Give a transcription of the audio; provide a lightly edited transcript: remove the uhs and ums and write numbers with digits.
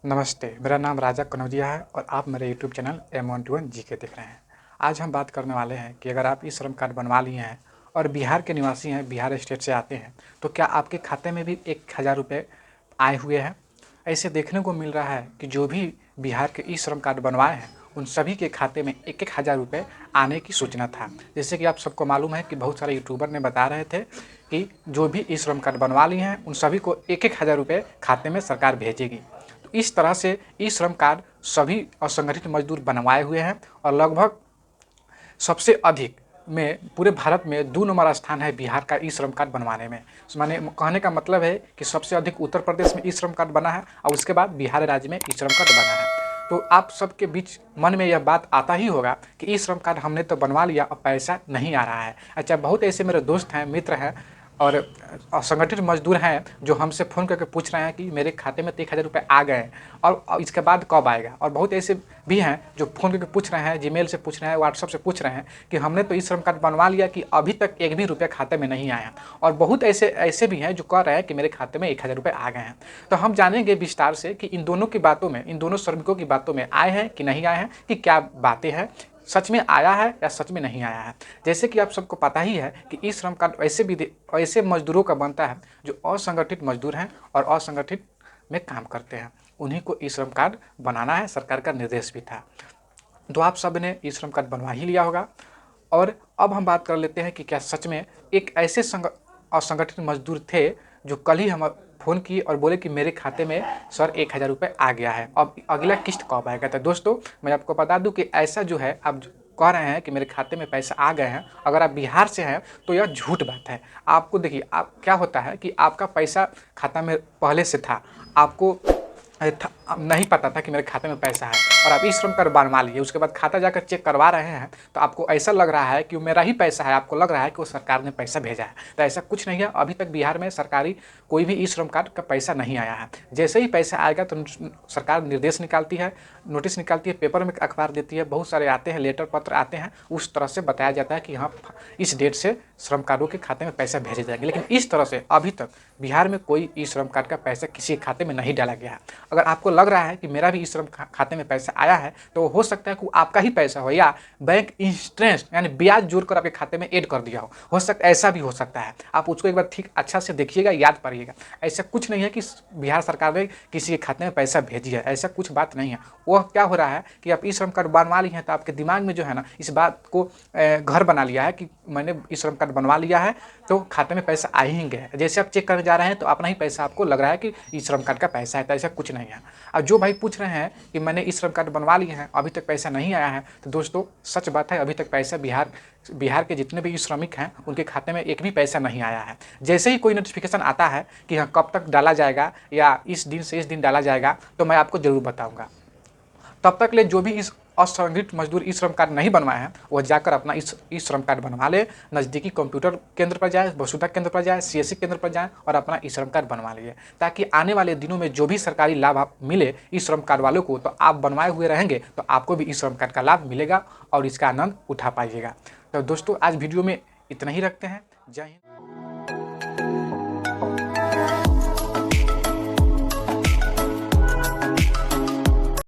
नमस्ते, मेरा नाम राजा कनौजिया है और आप मेरे यूट्यूब चैनल M121 जीके देख रहे हैं। आज हम बात करने वाले हैं कि अगर आप ई श्रम कार्ड बनवा लिए हैं और बिहार के निवासी हैं, बिहार स्टेट से आते हैं, तो क्या आपके खाते में भी 1000 रुपये आए हुए हैं? ऐसे देखने को मिल रहा है कि जो भी बिहार के ई श्रम कार्ड बनवाए हैं, उन सभी के खाते में 1000 रुपये आने की सूचना था। जैसे कि आप सबको मालूम है कि बहुत सारे यूट्यूबर ने बता रहे थे कि जो भी ई श्रम कार्ड बनवा लिए हैं, उन सभी को 1000 रुपये खाते में सरकार भेजेगी। इस तरह से ई श्रम कार्ड सभी असंगठित मजदूर बनवाए हुए हैं और लगभग सबसे अधिक में पूरे भारत में 2 नंबर स्थान है बिहार का ई श्रम कार्ड बनवाने में। माने कहने का मतलब है कि सबसे अधिक उत्तर प्रदेश में ई श्रम कार्ड बना है और उसके बाद बिहार राज्य में ई श्रम कार्ड बना है। तो आप सबके बीच मन में यह बात आता ही होगा कि ई श्रम कार्ड हमने तो बनवा लिया और पैसा नहीं आ रहा है। अच्छा, बहुत ऐसे मेरे दोस्त हैं, मित्र हैं और असंगठित मजदूर हैं जो हमसे फ़ोन करके पूछ रहे हैं कि मेरे खाते में 1000 रुपये आ गए हैं और इसके बाद कब आएगा। और बहुत ऐसे भी हैं जो फ़ोन करके पूछ रहे हैं, जीमेल से पूछ रहे हैं, व्हाट्सएप से पूछ रहे हैं कि हमने तो ई श्रम कार्ड बनवा लिया कि अभी तक एक भी रुपया खाते में नहीं आया। और बहुत ऐसे भी हैं जो कह रहे हैं कि मेरे खाते में 1000 रुपये आ गए हैं। तो हम जानेंगे विस्तार से कि इन दोनों की बातों में, इन दोनों श्रमिकों की बातों में आए हैं कि नहीं आए हैं, कि क्या बातें हैं, सच में आया है या सच में नहीं आया है। जैसे कि आप सबको पता ही है कि ई श्रम कार्ड ऐसे मजदूरों का बनता है जो असंगठित मजदूर हैं और असंगठित में काम करते हैं, उन्हीं को ई श्रम कार्ड बनाना है, सरकार का निर्देश भी था। तो आप सब ने ई श्रम कार्ड बनवा ही लिया होगा। और अब हम बात कर लेते हैं कि क्या सच में एक ऐसे असंगठित मजदूर थे जो कल ही हम फ़ोन किए और बोले कि मेरे खाते में सर 1000 रुपये आ गया है, अब अगला किस्त कब आएगा। तो दोस्तों, मैं आपको बता दूं कि ऐसा जो है, आप कह रहे हैं कि मेरे खाते में पैसा आ गए हैं, अगर आप बिहार से हैं तो यह झूठ बात है। आपको देखिए, आप क्या होता है कि आपका पैसा खाता में पहले से था, आपको नहीं पता था कि मेरे खाते में पैसा है और आप ई श्रम कार्ड बनवा लिए, उसके बाद खाता जाकर चेक करवा रहे हैं तो आपको ऐसा लग रहा है कि वो मेरा ही पैसा है, आपको लग रहा है कि वो सरकार ने पैसा भेजा है। तो ऐसा कुछ नहीं है, अभी तक बिहार में सरकारी कोई भी ई श्रम कार्ड का पैसा नहीं आया है। जैसे ही पैसा आएगा तो सरकार निर्देश निकालती है, नोटिस निकालती है, पेपर में अखबार देती है, बहुत सारे आते हैं, लेटर पत्र आते हैं, उस तरह से बताया जाता है कि हाँ, इस डेट से श्रम कार्डों के खाते में पैसा भेजे जाएंगे। लेकिन इस तरह से अभी तक बिहार में कोई ई श्रम कार्ड का पैसा किसी के खाते में नहीं डाला गया है। अगर आपको लग रहा है कि मेरा भी ई श्रम खाते में पैसा आया है तो हो सकता है कि आपका ही पैसा हो या बैंक इंटरेस्ट यानी ब्याज जोड़कर आपके खाते में ऐड कर दिया हो सकता, ऐसा भी हो सकता है। आप उसको एक बार ठीक अच्छा से देखिएगा, याद करिएगा। ऐसा कुछ नहीं है कि बिहार सरकार ने किसी के खाते में पैसा भेजी है, ऐसा कुछ बात नहीं है। वह क्या हो रहा है कि आप ई श्रम कार्ड बनवा लिए हैं तो आपके दिमाग में जो है ना, इस बात को घर बना लिया है कि मैंने ई श्रम कार्ड बनवा लिया है तो खाते में पैसा आ ही गया है। जैसे आप चेक करने जा रहे हैं तो अपना ही पैसा आपको लग रहा है कि ई श्रम कार्ड का पैसा है, तो ऐसा कुछ नहीं है। और जो भाई पूछ रहे हैं कि मैंने ई श्रम कार्ड बनवा लिए हैं अभी तक पैसा नहीं आया है, तो दोस्तों सच बात है, अभी तक पैसा बिहार के जितने भी श्रमिक हैं उनके खाते में एक भी पैसा नहीं आया है। जैसे ही कोई नोटिफिकेशन आता है कि हाँ कब तक डाला जाएगा या इस दिन से इस दिन डाला जाएगा, तो मैं आपको ज़रूर बताऊँगा। तब तक ले जो भी इस असंगठित मजदूर ई श्रम कार्ड नहीं बनवाए हैं वह जाकर अपना ई श्रम कार्ड बनवा ले, नज़दीकी कंप्यूटर केंद्र पर जाए, वसुधा केंद्र पर जाए, CSC केंद्र पर जाए और अपना ई श्रम कार्ड बनवा लिए, ताकि आने वाले दिनों में जो भी सरकारी लाभ आप मिले ई श्रम कार्ड वालों को, तो आप बनवाए हुए रहेंगे तो आपको भी ई श्रम कार्ड का लाभ मिलेगा और इसका आनंद उठा पाइएगा। तो दोस्तों, आज वीडियो में इतना ही रखते हैं। जय हिंद।